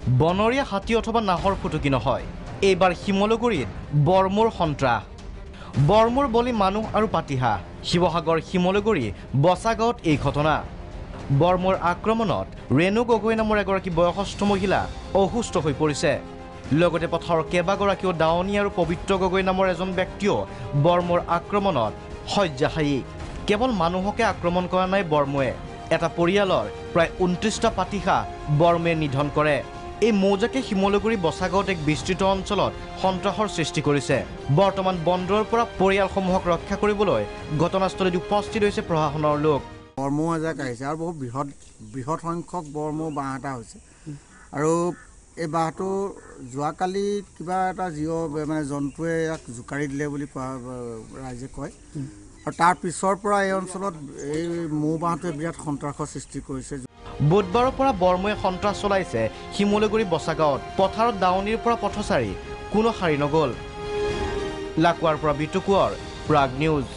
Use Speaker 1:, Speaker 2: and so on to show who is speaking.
Speaker 1: বনৰীয়া হাতী অথবা নাহৰ ফুটুকি নহয়, এইবাৰ শিমলুগুৰিত বৰমুৰ সন্ত্ৰাস। বৰমুৰ বলি মানুহ আৰু পাতিহাঁহ। শিৱসাগৰ শিমলুগুৰি বচাগাঁৱত এই ঘটনা। বৰমুৰ আক্ৰমণত ৰেণু গগৈ নামৰ এগৰাকী বয়সস্থ মহিলা অসুস্থ হৈ পৰিছে। লগতে পথাৰৰ কেইবাগৰাকীও দাৱনী আৰু পবিত্ৰ গগৈ নামৰ এজন ব্যক্তিও বৰমুৰ আক্ৰমণত শয্যাশায়ী। কেৱল মানুহকে আক্ৰমণ কৰা নাই বৰমুৱে, এটা পৰিয়ালৰ প্ৰায় ২৯টা পাতিহাঁহ বৰমুৱে নিধন কৰে। এই মৌজাকে শিমলুগুৰি বচাগাঁৱত এক বিস্তৃত অঞ্চলত সন্ত্ৰাসৰ সৃষ্টি কৰিছে। বৰ্তমান বন্দৰৰ পৰা পৰিয়ালসমূহক ৰক্ষা কৰিবলৈ ঘটনাস্থলীত উপস্থিত হৈছে প্ৰশাসনৰ লোক।
Speaker 2: বৰমৌ এজাক আহিছে আৰু বহুত বৃহৎ সংখ্যক বৰমৌ বাঁহ এটা হৈছে। আৰু এই বাঁহটো যোৱাকালি কিবা এটা জন্তুৱে ইয়াক জোকাৰি দিলে বুলি ৰাইজে কয়। আৰু তাৰ পিছৰ পৰা এই অঞ্চলত এই মৌ বাঁহটোৱে বিৰাট সন্ত্ৰাসৰ সৃষ্টি কৰিছে।
Speaker 1: বুধবাৰৰ পৰা বৰমুৱে সন্ত্ৰাস চলাইছে শিমলুগুৰি বচাগাঁৱত। পথাৰত দাৱনীৰ পৰা পথচাৰী কোনো সাৰি নগ'ল। লাকুৱাৰ পৰা বিটু কোঁৱৰ, প্ৰাগ নিউজ।